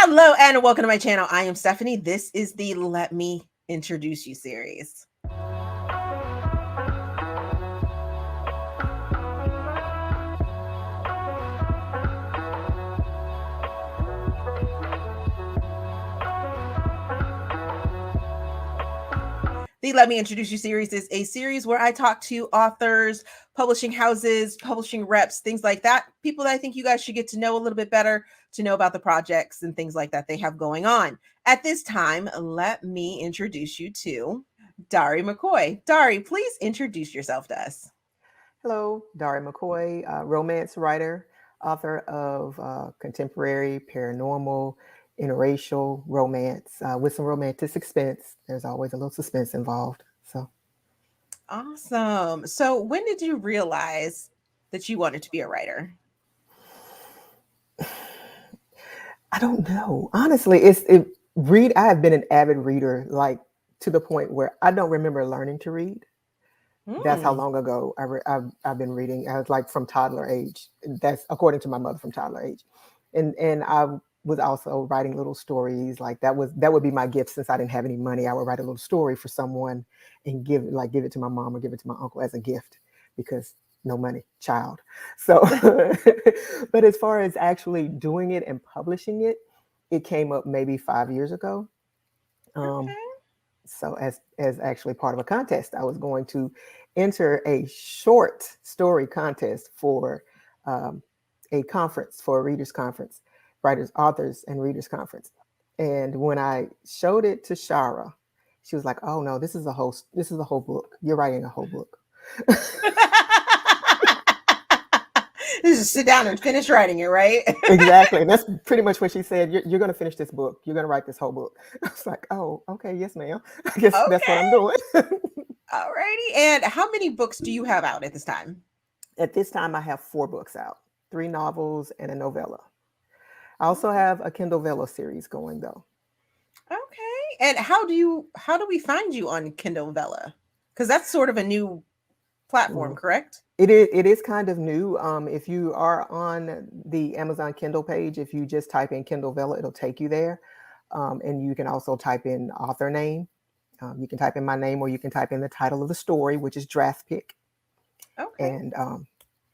Hello and welcome to my channel. I am Stephanie. This is the Let Me Introduce You series. The Let Me Introduce You series is a series where I talk to authors, publishing houses, publishing reps, things like that. People that I think you guys should get to know a little bit better, to know about the projects and things like that they have going on. At this time, let me introduce you to Darie McCoy. Darie, please introduce yourself to us. Hello, Darie McCoy, romance writer, author of contemporary, paranormal, interracial romance with some romantic suspense. There's always a little suspense involved. So Awesome. So when did you realize that you wanted to be a writer? I don't know. Honestly, I have been an avid reader, like to the point where I don't remember learning to read. That's how long ago I've been reading. I was like from toddler age. That's according to my mother, from toddler age, and I was also writing little stories. Like that would be my gift, since I didn't have any money. I would write a little story for someone and give it to my mom or give it to my uncle as a gift, because no money, child. So, but as far as actually doing it and publishing it, it came up maybe 5 years ago. Okay. So as actually part of a contest, I was going to enter a short story contest for a conference, for a readers conference, writers, authors, and readers conference. And when I showed it to Shara, she was like, "Oh no, this is a whole book. You're writing a whole book." Just sit down and finish writing it, right? Exactly. And that's pretty much what she said. You're going to finish this book. You're going to write this whole book. I was like, "Oh, okay. Yes, ma'am. I guess that's what I'm doing." Alrighty. And how many books do you have out at this time? At this time, I have 4 books out, 3 novels and a novella. I also have a Kindle Vella series going, though. Okay. And how do we find you on Kindle Vella? Because that's sort of a new platform, correct? It is kind of new. If you are on the Amazon Kindle page, if you just type in Kindle Vella, it'll take you there. And you can also type in author name. You can type in my name, or you can type in the title of the story, which is Draft Pick. Okay. And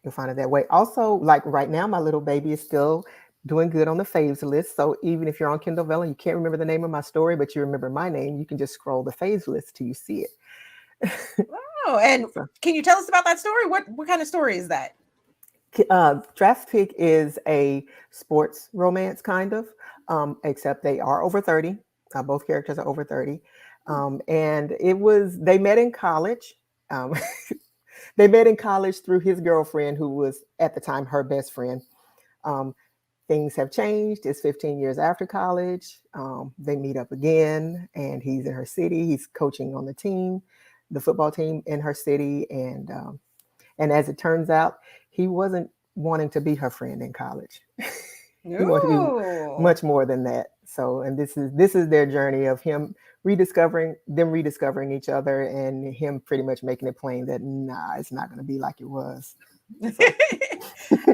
you'll find it that way. Also, like right now, my little baby is still doing good on the faves list. So even if you're on Kindle Vella and you can't remember the name of my story, but you remember my name, you can just scroll the faves list till you see it. Oh, and can you tell us about that story? What kind of story is that? Draft Pick is a sports romance, kind of, except they are over 30. Both characters are over 30. And they met in college. They met in college through his girlfriend, who was at the time her best friend. Things have changed. It's 15 years after college. They meet up again, and he's in her city. He's coaching on the football team in her city. And as it turns out, he wasn't wanting to be her friend in college. He wanted to be much more than that. So, and this is their journey of them rediscovering each other, and him pretty much making it plain that it's not going to be like it was. So.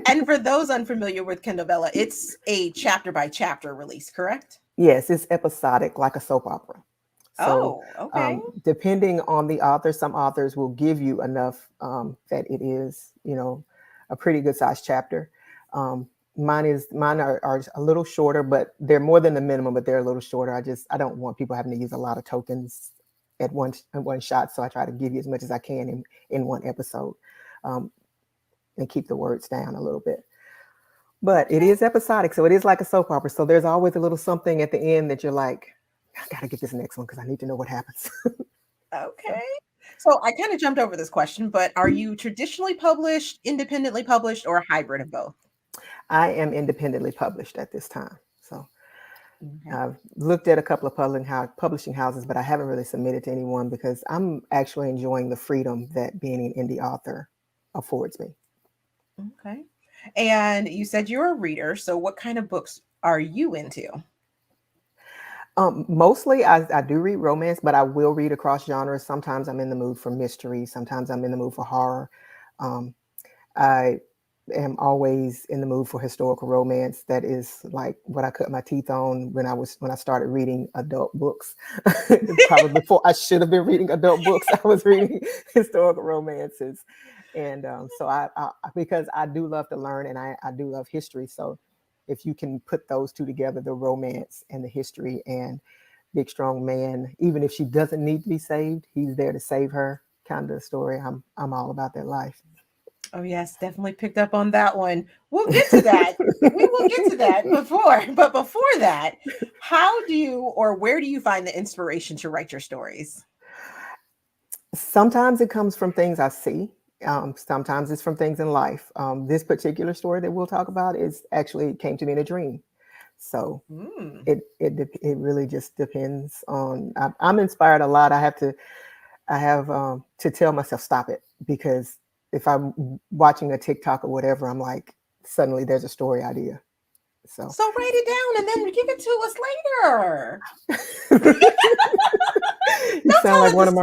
And for those unfamiliar with Kindle Vella, it's a chapter by chapter release, correct? Yes, it's episodic, like a soap opera. So, okay. Depending on the author, some authors will give you enough that it is, a pretty good sized chapter. Mine are a little shorter, but they're more than the minimum, but they're a little shorter. I don't want people having to use a lot of tokens at one shot. So I try to give you as much as I can in one episode, and keep the words down a little bit. But it is episodic, so it is like a soap opera. So there's always a little something at the end that you're like, I got to get this next one because I need to know what happens. Okay. So I kind of jumped over this question, but are you traditionally published, independently published, or a hybrid of both? I am independently published at this time. So I've looked at a couple of publishing houses, but I haven't really submitted to anyone because I'm actually enjoying the freedom that being an indie author affords me. Okay. And you said you're a reader. So what kind of books are you into? Mostly I do read romance, but I will read across genres. Sometimes I'm in the mood for mystery. Sometimes I'm in the mood for horror. I am always in the mood for historical romance. That is like what I cut my teeth on when I started reading adult books. Probably before I should have been reading adult books, I was reading historical romances. And so I because I do love to learn, and I do love history. So if you can put those two together, the romance and the history, and big strong man, even if she doesn't need to be saved, he's there to save her, kind of story. I'm all about that life. Oh yes, definitely picked up on that one. We'll get to that. We will get to that before, but before that, how do you or where do you find the inspiration to write your stories? Sometimes it comes from things I see. Sometimes it's from things in life. This particular story that we'll talk about is actually came to me in a dream. So Mm. it really just depends on. I'm inspired a lot. I have to tell myself stop it, because if I'm watching a TikTok or whatever, I'm like suddenly there's a story idea. So So write it down and then give it to us later. you Don't sound tell like us to one of my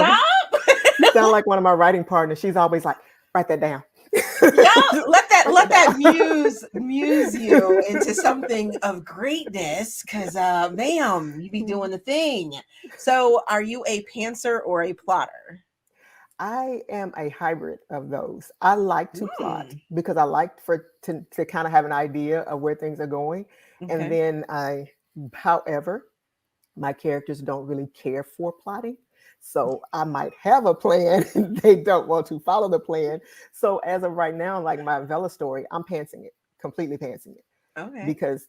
you stop. sound like one of my writing partners. She's always like, write that down. Yeah, let that Write let that that down. muse you into something of greatness, because ma'am, you be doing the thing. So are you a pantser or a plotter? I am a hybrid of those. I like to plot Mm, because I like to kind of have an idea of where things are going. And okay. then however, my characters don't really care for plotting. So I might have a plan and they don't want to follow the plan. So as of right now, like my Vela story, I'm pantsing it, completely pantsing it, Okay. because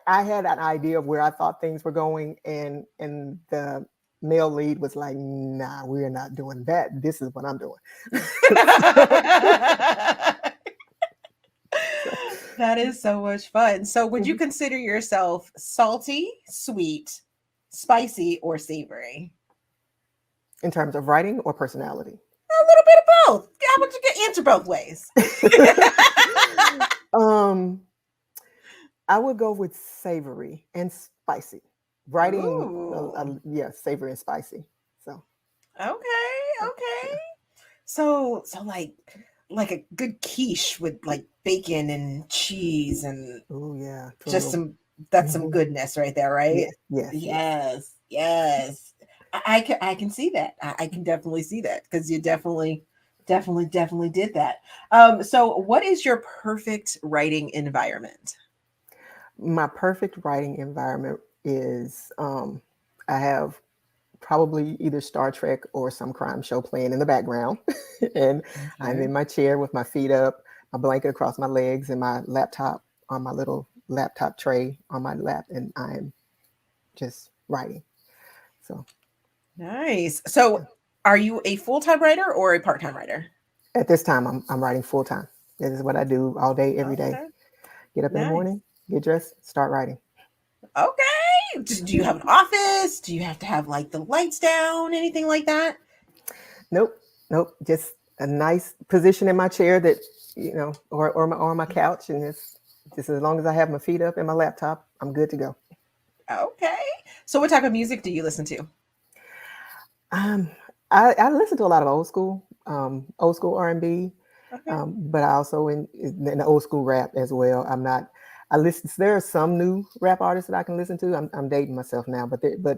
I had an idea of where I thought things were going, and the male lead was like, "Nah, we're not doing that. This is what I'm doing." so, That is so much fun. So would you mhm. consider yourself salty, sweet, spicy, or savory? In terms of writing or personality, A little bit of both. How about you get answer both ways? um, I would go with savory and spicy. Writing, Ooh. yeah, savory and spicy. So, Okay, uh, okay. yeah. So like a good quiche with like bacon and cheese and Oh yeah, for a just little. some that's some Mhm. goodness right there, right? Yes, yes, yes. Yes, yes. I can see that. I can definitely see that because you definitely did that. So what is your perfect writing environment? My perfect writing environment is I have probably either Star Trek or some crime show playing in the background. And I'm Okay. in my chair with my feet up, my blanket across my legs, and my laptop on my little laptop tray on my lap, and I'm just writing. So Nice. So yeah. are you a full-time writer or a part-time writer? At this time, I'm writing full time. This is what I do all day, every day. Okay. Get up in the Nice. morning, get dressed, start writing. Okay. Do you have an office? Do you have to have like the lights down, anything like that? Nope, nope. Just a nice position in my chair that or my couch, and it's just as long as I have my feet up and my laptop, I'm good to go. Okay. So what type of music do you listen to? Um, I listen to a lot of old school R&B, Okay. but I also in the old school rap as well. I'm not. I listen. There are some new rap artists that I can listen to. I'm dating myself now, but it, We're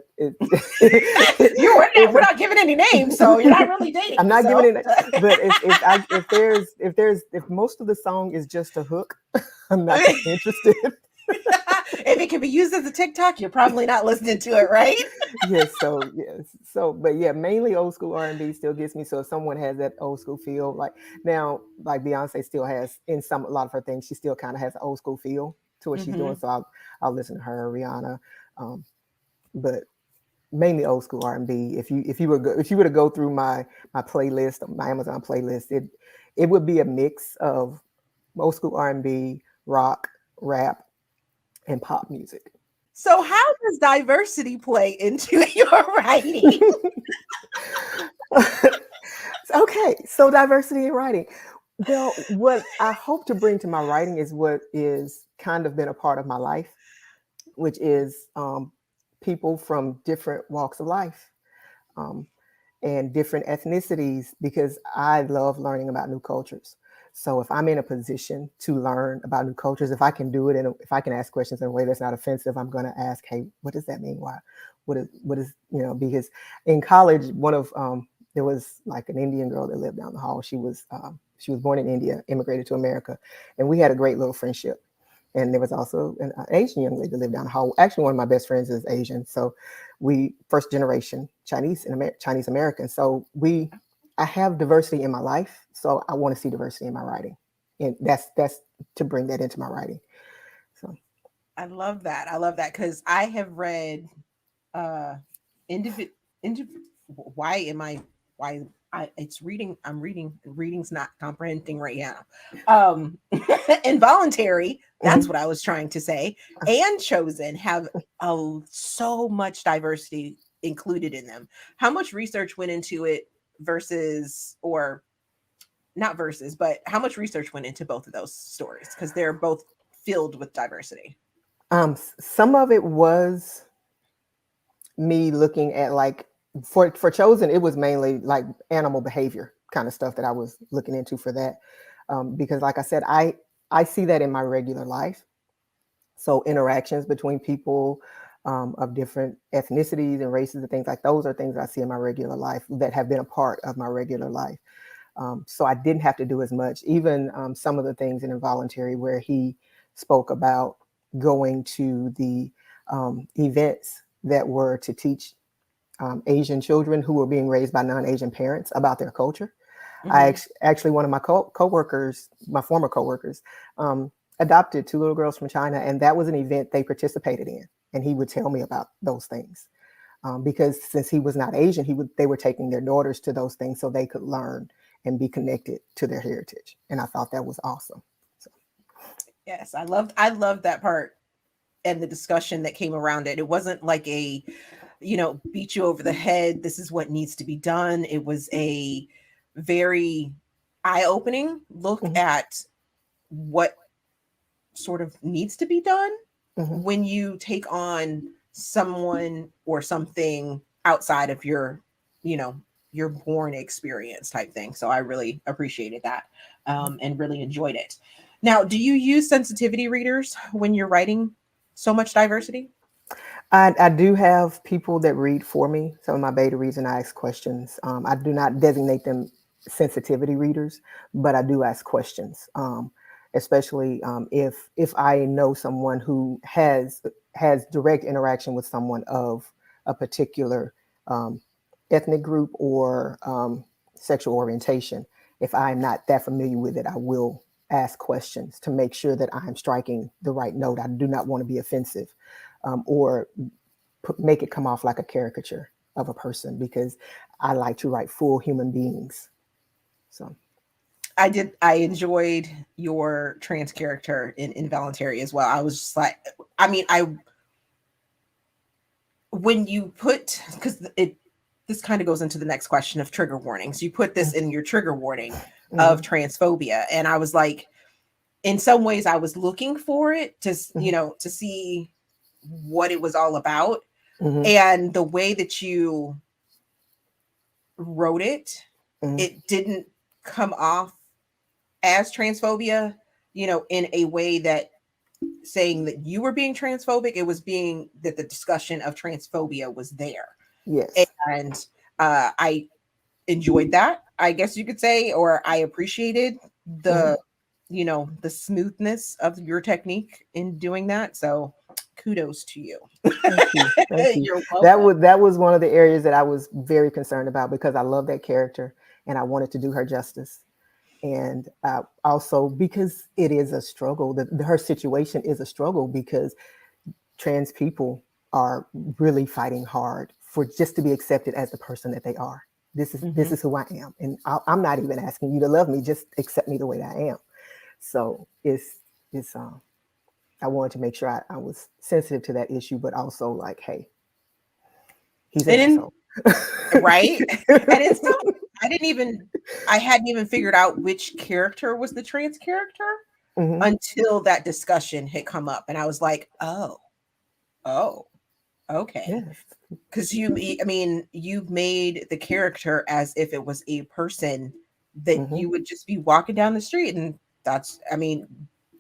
if not giving any names, so you're not really dating I'm not giving yourself. it, but if most of the song is just a hook, I'm not that interested. If it can be used as a TikTok, you're probably not listening to it, right? But yeah, mainly old school R&B still gets me. So if someone has that old school feel, like now, like Beyonce still has in some a lot of her things, she still kind of has an old school feel to what she's doing. Hmm. So I'll listen to her, Rihanna, um, but mainly old school R&B. If you were to go through my playlist, my Amazon playlist, it would be a mix of old school R&B, rock, rap, and pop music. So how does diversity play into your writing? Okay, so diversity in writing. Well, what I hope to bring to my writing is what is kind of been a part of my life, which is people from different walks of life, um, and different ethnicities, because I love learning about new cultures. So if I'm in a position to learn about new cultures, if I can do it, and if I can ask questions in a way that's not offensive, I'm going to ask, hey, what does that mean? Why? What is, because in college, there was like an Indian girl that lived down the hall. She was born in India, immigrated to America, and we had a great little friendship. And there was also an Asian young lady that lived down the hall. Actually, one of my best friends is Asian, so we first generation Chinese and Chinese American. So I have diversity in my life, so I want to see diversity in my writing, and that's to bring that into my writing. So I love that. I love that because I have read uh individ why am I why I it's reading I'm reading reading's not comprehending right now. Involuntary, that's mhm. what I was trying to say, and Chosen have so much diversity included in them. How much research went into it versus, or not versus, but how much research went into both of those stories, because they're both filled with diversity. Some of it was me looking at, like, for Chosen, it was mainly like animal behavior kind of stuff that I was looking into for that, because like I said, I see that in my regular life. So interactions between people of different ethnicities and races and things like those are things I see in my regular life that have been a part of my regular life. So I didn't have to do as much. Even some of the things in Involuntary where he spoke about going to the events that were to teach Asian children who were being raised by non-Asian parents about their culture. Mhm. Actually, one of my coworkers, my former coworkers, adopted two little girls from China, and that was an event they participated in. And he would tell me about those things because since he was not Asian, they were taking their daughters to those things so they could learn and be connected to their heritage. And I thought that was awesome. So, Yes, I loved that part and the discussion that came around it. It wasn't like a, beat you over the head, this is what needs to be done. It was a very eye-opening look mhm, at what sort of needs to be done mhm. when you take on someone or something outside of you know, your born experience type thing. So I really appreciated that, and really enjoyed it. Now, do you use sensitivity readers when you're writing so much diversity? I do have people that read for me. Some of my beta reads and I ask questions. I do not designate them sensitivity readers, but I do ask questions, especially if I know someone who has direct interaction with someone of a particular um, ethnic group or sexual orientation. If I'm not that familiar with it, I will ask questions to make sure that I'm striking the right note. I do not want to be offensive or make it come off like a caricature of a person because I like to write full human beings. So, I enjoyed your trans character in Involuntary as well. I was just like, I mean, I when you put, because it this kind of goes into the next question of trigger warnings. You put this in your trigger warning of mhm, transphobia, and I was like, in some ways, I was looking for it to mhm, to see what it was all about, mhm, and the way that you wrote it, mhm. it didn't come off as transphobia, in a way that saying that you were being transphobic. It was being that the discussion of transphobia was there. Yes. And I enjoyed that, I guess you could say, or I appreciated Mhm. the smoothness of your technique in doing that. So kudos to you. Thank you. Thank you. You're That welcome. was that was one of the areas that I was very concerned about because I love that character and I wanted to do her justice. And also because it is a struggle. Her situation is a struggle because trans people are really fighting hard for just to be accepted as the person that they are. This Hmm. is who I am, and I'm not even asking you to love me. Just accept me the way that I am. So it's I wanted to make sure I was sensitive to that issue, but also like, hey, he's an And in asshole. right, and in some, I hadn't even figured out which character was the trans character Hmm. until that discussion had come up, and I was like, oh, okay. Yes. Because I mean, you've made the character as if it was a person that Mm-hmm. you would just be walking down the street, and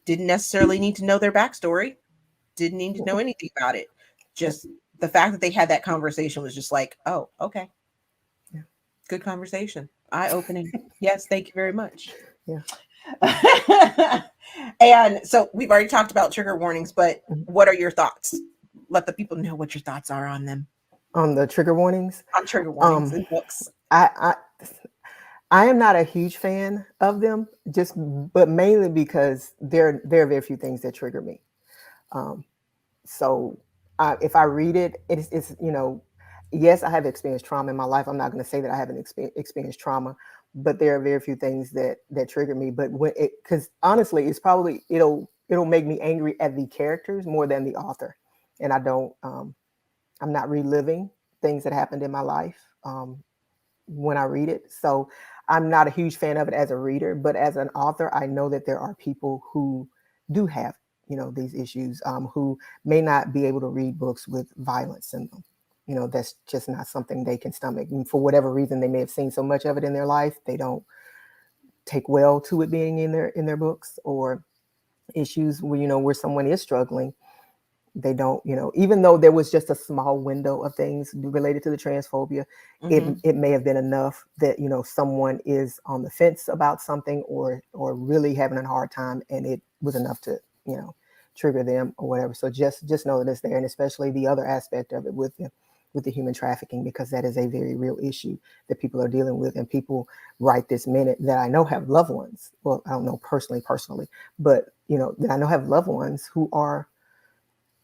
didn't necessarily need to know their backstory, didn't need to know anything about it. Just the fact that they had that conversation was just like, oh, okay. Yeah. Good conversation. Eye opening. Yes, thank you very much. Yeah. And so we've already talked about trigger warnings, but Mhm. what are your thoughts? Let the people know what your thoughts are on them. On the trigger warnings, On trigger warnings in books. I I am not a huge fan of them, but mainly because there are very few things that trigger me. Um, so if I read it, it's yes, I have experienced trauma in my life. I'm not going to say that I haven't experienced trauma, but there are very few things that trigger me. But because honestly, it's probably it'll make me angry at the characters more than the author, and I'm not reliving things that happened in my life. When I read it. So I'm not a huge fan of it as a reader, but as an author, I know that there are people who do have, these issues, who may not be able to read books with violence in them. That's just not something they can stomach. And for whatever reason, they may have seen so much of it in their life, they don't take well to it being in their books, or issues where someone is struggling. They don't, even though there was just a small window of things related to the transphobia, Mm-hmm. it may have been enough that, someone is on the fence about something, or really having a hard time, and it was enough to, trigger them or whatever. So just know that it's there, and especially the other aspect of it with the human trafficking, because that is a very real issue that people are dealing with. And people right this minute that I know have loved ones. Well, I don't know personally, but that I know have loved ones who are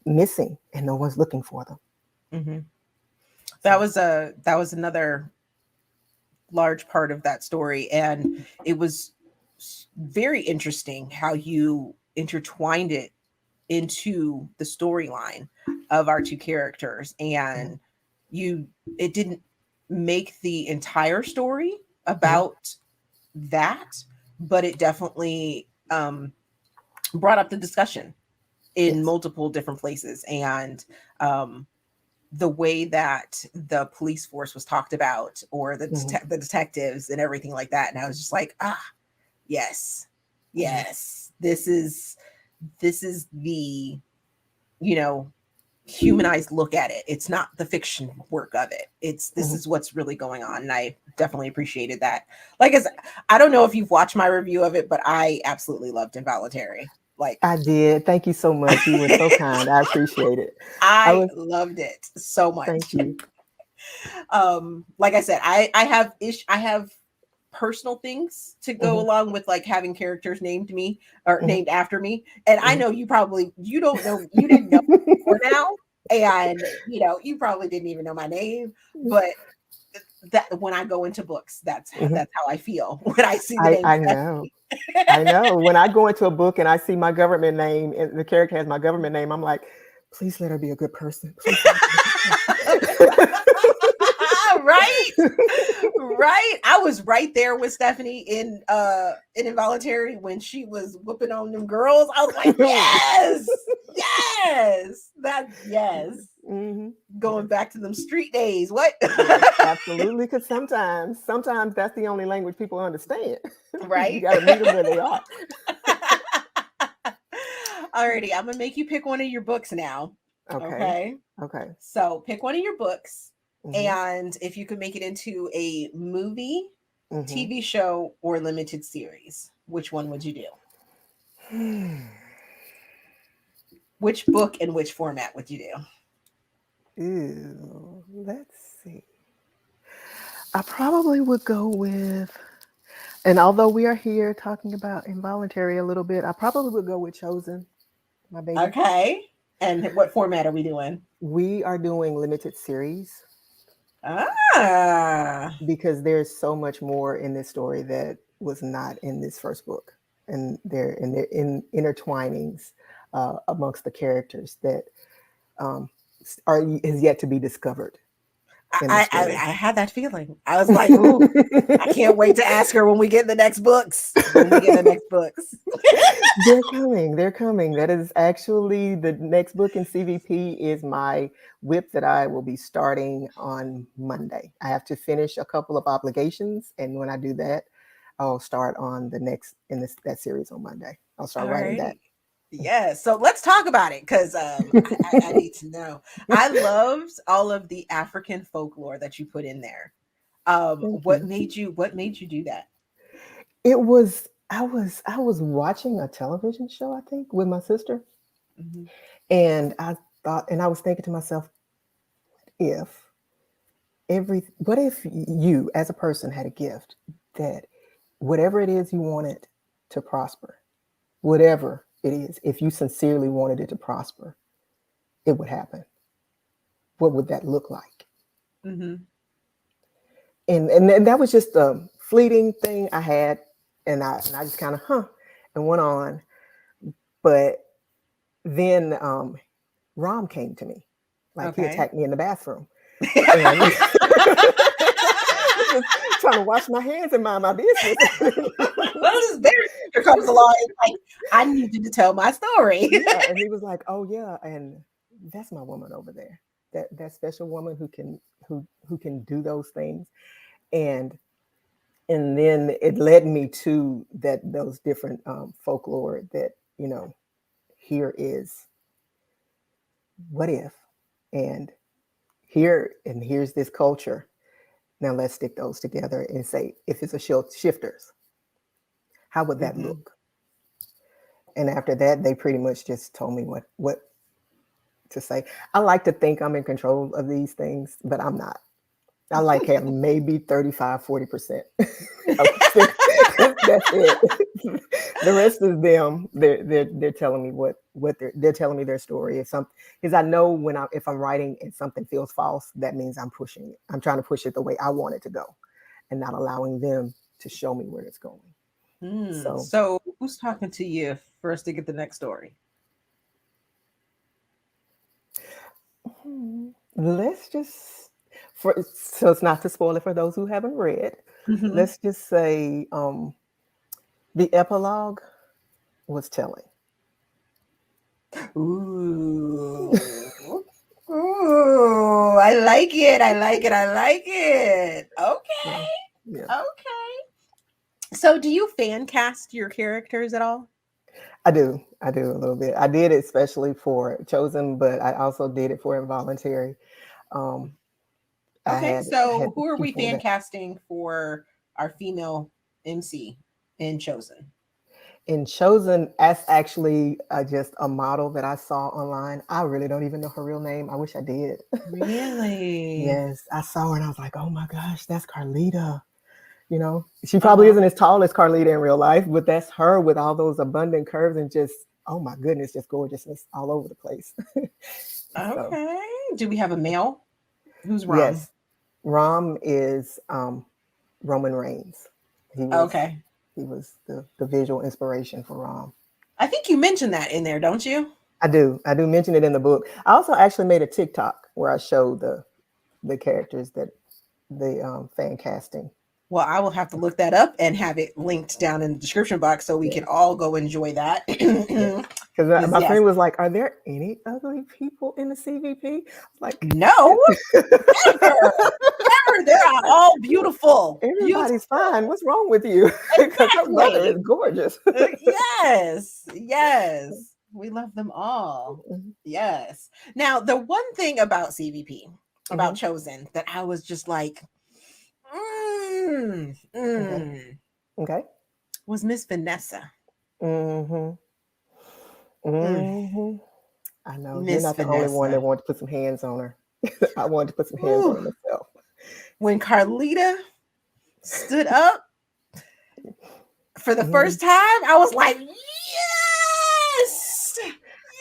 missing and no one's looking for them. Mm-hmm. That was another large part of that story, and it was very interesting how you intertwined it into the storyline of our two characters, and it didn't make the entire story about that, but it definitely brought up the discussion in Yes. multiple different places. And the way that the police force was talked about, or the the detectives and everything like that, and I was just like, yes, this is the humanized look at it. It's not the fiction work of it. This is what's really going on, and I definitely appreciated that. Like, I don't know if you've watched my review of it, but I absolutely loved Involuntary. Like, I did. Thank you so much. You were so kind. I appreciate it. I loved it so much. Thank you. Like I said, I have personal things to go along with, like, having characters named me or named after me. And I know you didn't know before now. And you probably didn't even know my name, but that when I go into books, that's how I feel when I see the name. I know. I know. When I go into a book and I see my government name and the character has my government name, I'm like, please let her be a good person. Right. Right. I was right there with Stephanie in Involuntary when she was whooping on them girls. I was like, yes, yes. Going back to them street days. What? Absolutely. Because sometimes that's the only language people understand. Right. You got to meet them where they are. Alrighty, I'm gonna make you pick one of your books now. Okay. So pick one of your books. And if you could make it into a movie, TV show, or limited series, which one would you do? Which book and which format would you do? Ew, let's see. I probably would go with, and although we are here talking about Involuntary a little bit, I probably would go with Chosen, my baby. Okay. And what format are we doing? We are doing limited series. Because there's so much more in this story that was not in this first book, and they're in intertwinings amongst the characters that is yet to be discovered. I had that feeling. I was like, ooh, I can't wait to ask her when we get the next books. They're coming. That is actually the next book in CVP is my whip that I will be starting on Monday. I have to finish a couple of obligations, and when I do that, I'll start on that series on Monday. I'll start All writing that. right. Yes. So let's talk about it because I need to know. I loved all of the African folklore that you put in there. Thank What you. made you do that? It was I was watching a television show, I think, with my sister, Mhm. and I was thinking to myself, if what if you as a person had a gift that whatever it is you wanted to prosper, whatever it is, if you sincerely wanted it to prosper, it would happen. What would that look like? Mhm. And that was just a fleeting thing I had, and I just kind of and went on. But then Rom came to me, like he Okay. attacked me in the bathroom, and just trying to wash my hands and mind my business. This there comes along. It's like I needed to tell my story. Yeah, and he was like, "Oh yeah, and that's my woman over there. That special woman who can do those things." And and then it led me to those different folklore that here is what if, and here's this culture. Now let's stick those together and say if it's a shifters, how would that Mhm. look? And after that, they pretty much just told me what to say. I like to think I'm in control of these things, but I'm not. I like have maybe 35, 40%. That's it. The rest of them, they're telling me what they're telling me their story. If some because I know if I'm writing and something feels false, that means I'm pushing it. I'm trying to push it the way I want it to go, and not allowing them to show me where it's going. So So who's talking to you for us to get the next story? let's just so it's not to spoil it for those who haven't read. Mhm. Let's just say the epilogue was telling. Ooh. Ooh, I like it. I like it. I like it. Yeah, Okay. yeah. Okay. So do you fan cast your characters at all? I do a little bit. I did it especially for Chosen, but I also did it for Involuntary. Um, Okay. I had So who are we people fan that casting for our female MC in Chosen? in Chosen, that's actually just a model that I saw online. I really don't even know her real name. I wish I did. Really? Yes, I saw her and I was like, oh my gosh, that's Carlita. She probably Uh-huh. isn't as tall as Carlita in real life, but that's her with all those abundant curves and just, oh my goodness, just gorgeousness all over the place. So, Okay. Do we have a male? Who's Rom? yes, Rom is Roman Reigns. He was Okay. he was the visual inspiration for Rom. I think you mentioned that in there, don't you? I do mention it in the book. I also actually made a TikTok where I showed the characters that the fan casting. Well, I will have to look that up and have it linked down in the description box so we Yeah, can all go enjoy that. yeah. Because Because my yes, friend was like, "Are there any ugly people in the CVP?" I was like, no, never, never. They're all beautiful, "Everybody's fine. beautiful. What's wrong with you?" Because her brother is Exactly. gorgeous. Yes, yes. We love them all. Yes. Now, the one thing about CVP, about Hmm. Chosen, that I was just like, mm, Okay. mm, Okay. was Miss Vanessa. Hmm. Mm, Hmm. I know you're Miss not the only one that Vanessa. wanted to put some hands on her. I wanted to put some hands on Ooh, her myself. when Carlita stood up for the Mhm. first time, I was like, yes,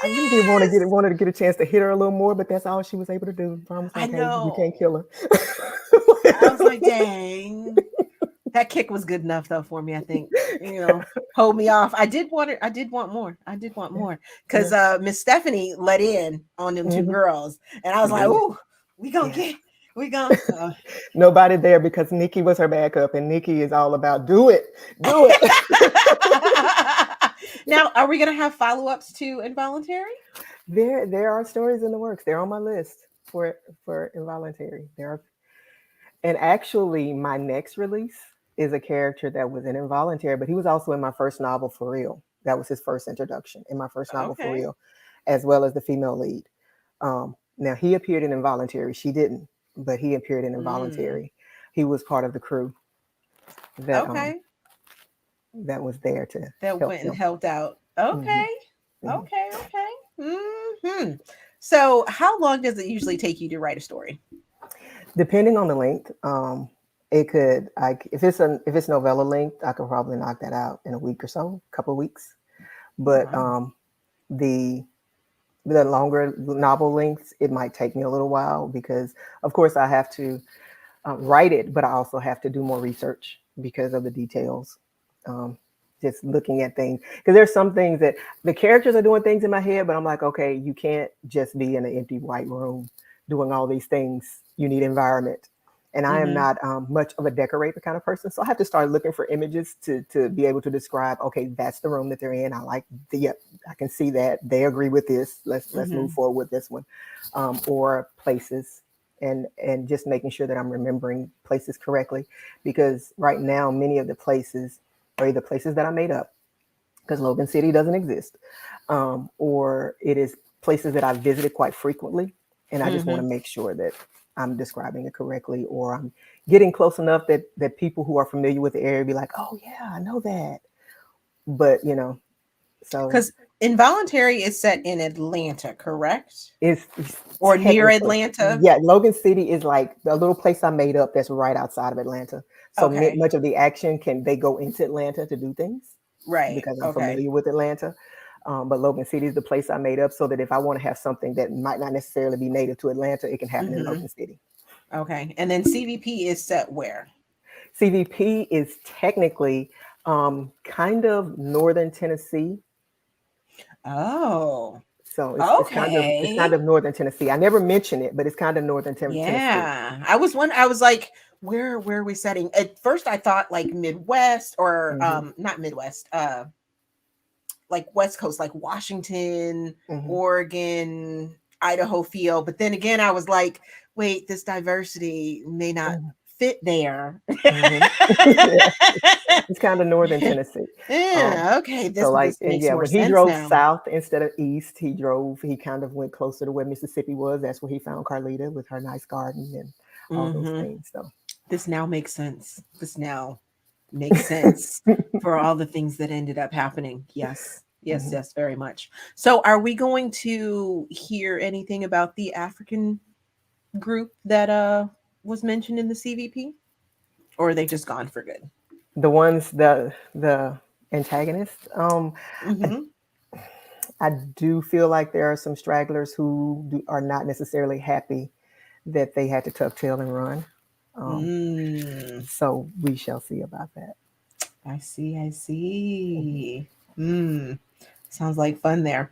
I really did yes. wanted to get a chance to hit her a little more, but that's all she was able to do. Mom was I like, "Hey, you can't kill know. her." I was like, dang. That kick was good enough though for me, I think. Hold me off. I did want it. I did want more. I did want Yeah, more. Cause yeah. Miss Stephanie let in on them two Hmm. girls. And I was She like, did. ooh, we gonna Yeah. get we gonna Nobody there because Nikki was her backup, and Nikki is all about do it, do it. Now, are we gonna have follow-ups to involuntary? There are stories in the works. They're on my list for involuntary. There are, and actually, my next release is a character that was in Involuntary, but he was also in my first novel, For Real. That was his first introduction in my first novel, For Okay. Real, as well as the female lead. Now he appeared in Involuntary. She didn't, but he appeared in Mm. Involuntary. He was part of the crew that Okay. that was there to That help went and film. helped out. Hmm. Okay. Hmm. Okay. Okay. So, how long does it usually take you to write a story? Depending on the length, it could. If it's novella length, I could probably knock that out in a week or so, a couple of weeks. But Wow. the the longer novel lengths, it might take me a little while because, of course, I have to write it, but I also have to do more research because of the details. Um, just looking at things because there's some things that the characters are doing things in my head, but I'm like, okay, you can't just be in an empty white room doing all these things. You need environment. And I am Mm-hmm. not much of a decorator kind of person, so I have to start looking for images to be able to describe. Okay, that's the room that they're in. I like the. Yep, I can see that they agree with this. Let's move Mm-hmm. forward with this one, or places and just making sure that I'm remembering places correctly. Because right now, many of the places are either places that I made up because Logan City doesn't exist, or it is places that I visited quite frequently, and I just want Mm-hmm. to make sure that I'm describing it correctly, or I'm getting close enough that people who are familiar with the area be like, "Oh yeah, I know that." But so Because Involuntary is set in Atlanta, correct? it's Or near technically, Atlanta? yeah, Logan City is like the little place I made up that's right outside of Atlanta. So Okay. much of the action they go into Atlanta to do things Right. because I'm Okay. familiar with Atlanta. But Logan City is the place I made up so that if I want to have something that might not necessarily be native to Atlanta, it can happen in Mm-hmm. Logan City. Okay. And then CVP is set where? CVP is technically kind of northern Tennessee. Oh, So it's okay. kind of northern Tennessee. I never mention it, but it's kind of northern Tennessee. Yeah. I was like, where are we setting? At first I thought like Midwest or Hmm. not Midwest, like West Coast, like Washington, Hmm. Oregon, Idaho feel. But then again, I was like, wait, this diversity may not fit there. Hmm. Yeah, it's kind of northern Tennessee. Um, Yeah, okay. so This and makes yeah, more when he sense drove now. south instead of east, he kind of went closer to where Mississippi was. That's where he found Carlita with her nice garden and all those Hmm. things. So This now makes sense. This now makes sense for all the things that ended up happening. Yes. Yes, mhm. yes, very much. So are we going to hear anything about the African group that was mentioned in the CVP? Or are they just gone for good? The ones the antagonists. I, Hmm. I do feel like there are some stragglers are not necessarily happy that they had to tuck tail and run. Um, Mm, so we shall see about that. I see. I Mhm. see. Mm, sounds like fun there.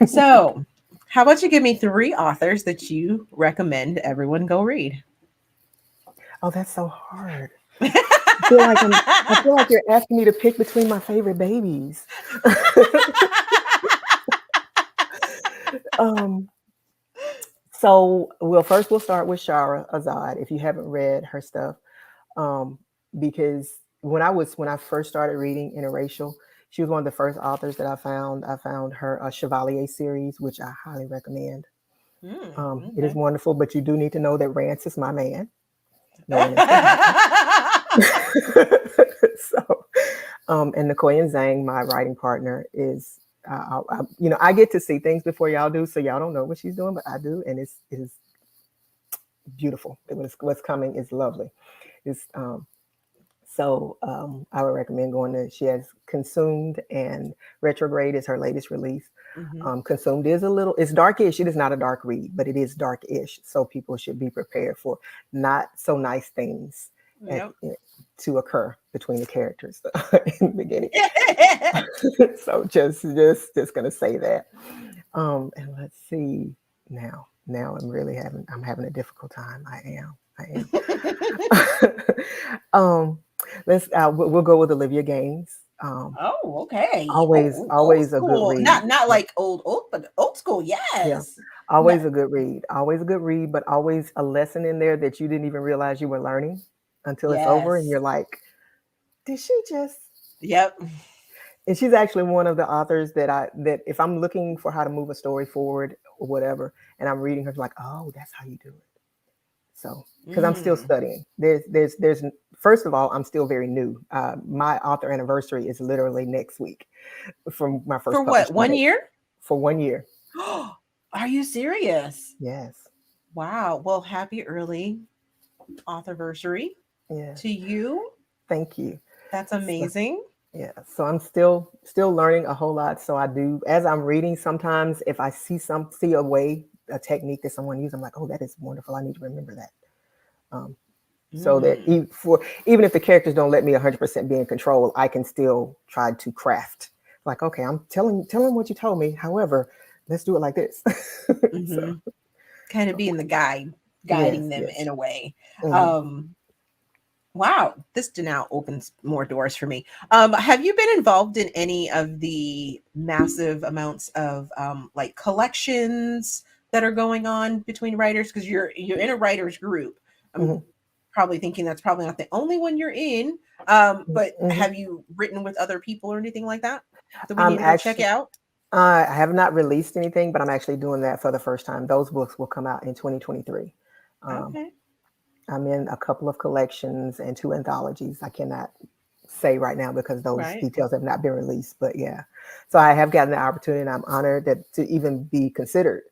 So, how about you give me three authors that you recommend everyone go read? Oh, that's so hard. I feel like you're asking me to pick between my favorite babies. um, first we'll start with Shara Azad if you haven't read her stuff. Um, because when I first started reading interracial, she was one of the first authors that I found. I found her Chevalier series, which I highly recommend. It is Okay. wonderful, but you do need to know that Rance is my man. No one else can have him. So, and McCoy and Zhang, my writing partner, is I get to see things before y'all do, so y'all don't know what she's doing, but I do, and it is beautiful. What's coming is lovely. It's I would recommend going to. She has Consumed and Retrograde is her latest release. Hmm. Consumed is it's darkish. It is not a dark read, but it is darkish. So people should be prepared for not so nice things at, Yep. to occur between the characters in the beginning. So just gonna say that. And let's see now. Now I'm having a difficult time. I am. um, we'll go with Olivia Gaines. Oh, okay. Old Always a good school. read. Not Yeah, like old, but old school. yeah. Yes. No. Always a good read. Always a good read, but always a lesson in there that you didn't even realize you were learning until it's over, and Yes. you're like, did she just? Yep. And she's actually one of the authors that if I'm looking for how to move a story forward or whatever, and I'm reading her, I'm like, oh, that's how you do it. So, because I'm still Mm. studying. There's. First of all, I'm still very new. My author anniversary is literally next week from my For first what? publishing One date year? for 1 year. Are you serious? Yes. Wow. Well, happy early authorversary Yes. to you. Thank you. That's So, amazing. yeah. So I'm still learning a whole lot. So I do as I'm reading. Sometimes if I see a technique that someone used, I'm like, oh, that is wonderful. I need to remember that. Um, so that Mm. even if the characters don't let me 100% be in control, I can still try to craft. Like, okay, I'm telling what you told me. However, let's do it like this. Hmm. So Kind of being the guide, yes, guiding them yes. in a way. Hmm. Um, wow, this now opens more doors for me. Have you been involved in any of the massive amounts of like collections that are going on between writers? Because you're in a writers group. I'm Hmm. probably thinking that's probably not the only one you're in. But Hmm. have you written with other people or anything like that? Do we I'm need to go check it actually out? I have not released anything, but I'm actually doing that for the first time. Those books will come out in 2023. Um, Okay, I'm in a couple of collections and two anthologies. I cannot say right now because those right. details have not been released. But yeah, so I have gotten the opportunity, and I'm honored that to even be considered.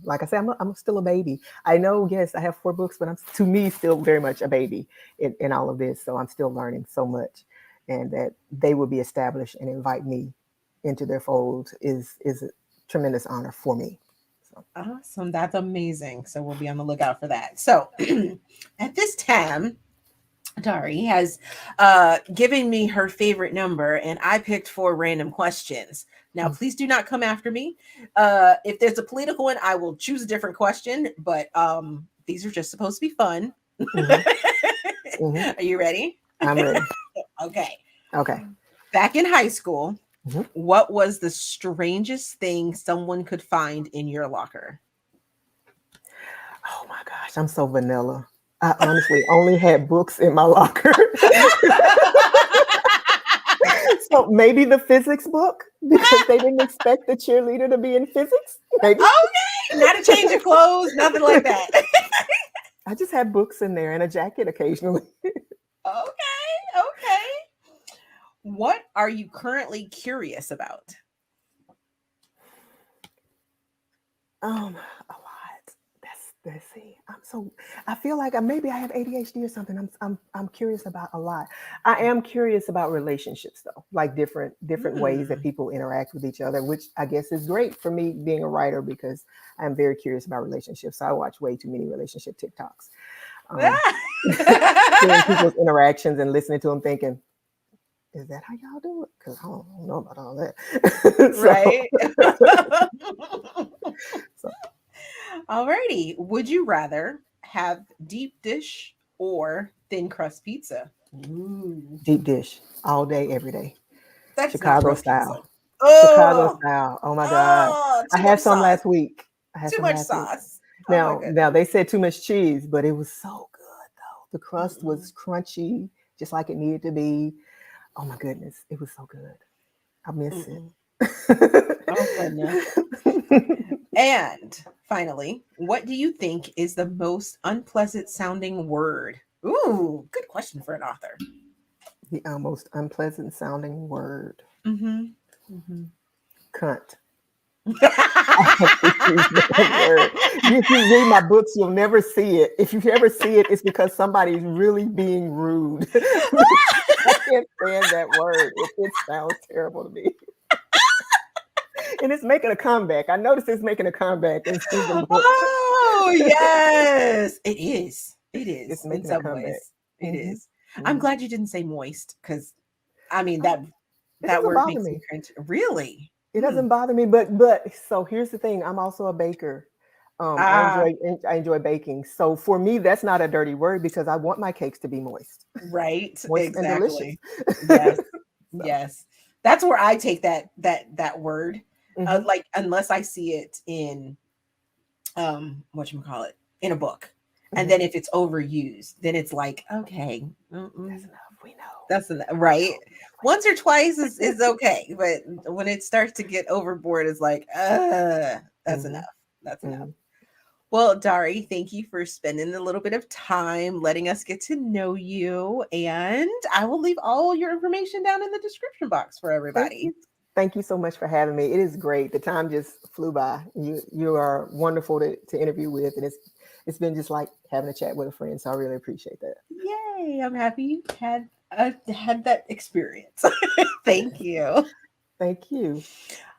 Like I said, I'm still a baby. I know, yes, I have 4 books, but I'm to me still very much a baby in all of this. So I'm still learning so much, and that they will be established and invite me into their fold is a tremendous honor for me. So. Awesome. That's amazing. So we'll be on the lookout for that. So at this time, Darie has given me her favorite number, and I picked 4 random questions. Now, Mm. please do not come after me. If there's a political one, I will choose a different question, but these are just supposed to be fun. Hmm. Hmm. Are you ready? I'm ready. Okay. Okay. Back in high school, Hmm. what was the strangest thing someone could find in your locker? Oh my gosh, I'm so vanilla. I honestly only had books in my locker. So maybe the physics book because they didn't expect the cheerleader to be in physics. Maybe. Okay, not a change of clothes, nothing like that. I just had books in there and a jacket occasionally. Okay, okay. What are you currently curious about? A lot. Let's see. I feel like maybe I have ADHD or something. I'm curious about a lot. I am curious about relationships though, like different ways that Hmm. people interact with each other, which I guess is great for me being a writer because I'm very curious about relationships. So I watch way too many relationship TikToks. Um, Seeing people's interactions and listening to them thinking, is that how y'all do it? Because I don't know about all that. so, Right? so Alrighty. Would you rather have deep dish or thin crust pizza? Ooh, deep dish all day, every day. that's not Chicago real pizza. style. Chicago Oh, style. Oh my God. oh, I too had much some sauce. last week. I had Too some much last week. sauce. Oh my Now goodness. they said too much cheese, but it was so good though. The crust Mm-mm, was crunchy, just like it needed to be. Oh my goodness, it was so good. I miss it. mm-mm. Oh goodness. And finally, what do you think is the most unpleasant sounding word? Ooh, good question for an author. The most unpleasant sounding word. Mm-hmm. Mm-hmm. Cunt. I have to choose that word. If you read my books, you'll never see it. If you ever see it, it's because somebody's really being rude. I can't stand that word. It sounds terrible to me. And it's making a comeback. I noticed it's making a comeback in season books. Oh, yes. It is. It It's is in making a some comeback. ways. It Hmm. is. I'm Hmm. glad you didn't say moist because I mean Oh, it that doesn't word bother makes me me. cringe. Really? It Hmm. doesn't bother me. But so here's the thing. I'm also a baker. Ah, I enjoy baking. So for me, that's not a dirty word because I want my cakes to be right. moist and delicious. Exactly. Yes. So. Yes. That's where I take that word. Hmm. Like unless I see it in whatchamacallit, in a book. And Hmm. then if it's overused, then it's like, okay, That's mm-mm, enough. we know. That's right. Once or twice is okay, but when it starts to get overboard, it's like, that's enough. That's enough. Well, Darie, thank you for spending a little bit of time letting us get to know you. And I will leave all your information down in the description box for everybody. Thank you so much for having me. It is great. The time just flew by. You are wonderful to interview with, and it's been just like having a chat with a friend. So I really appreciate that. Yay! I'm happy you had that experience. Thank you. Thank you.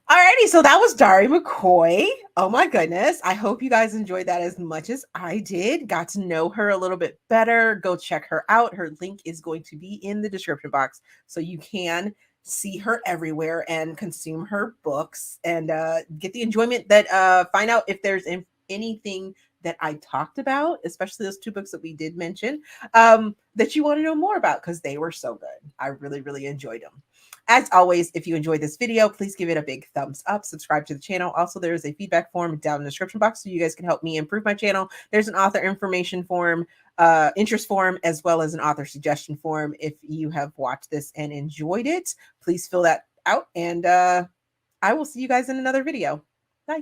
Alrighty, so that was Darie McCoy. Oh my goodness. I hope you guys enjoyed that as much as I did. Got to know her a little bit better. Go check her out. Her link is going to be in the description box so you can see her everywhere and consume her books and get the enjoyment that find out if there's anything that I talked about, especially those 2 books that we did mention, that you want to know more about because they were so good. I really, really enjoyed them. As always, if you enjoyed this video, please give it a big thumbs up, subscribe to the channel. Also, there is a feedback form down in the description box so you guys can help me improve my channel. There's an author information form, interest form, as well as an author suggestion form. If you have watched this and enjoyed it, please fill that out. And I will see you guys in another video. Bye.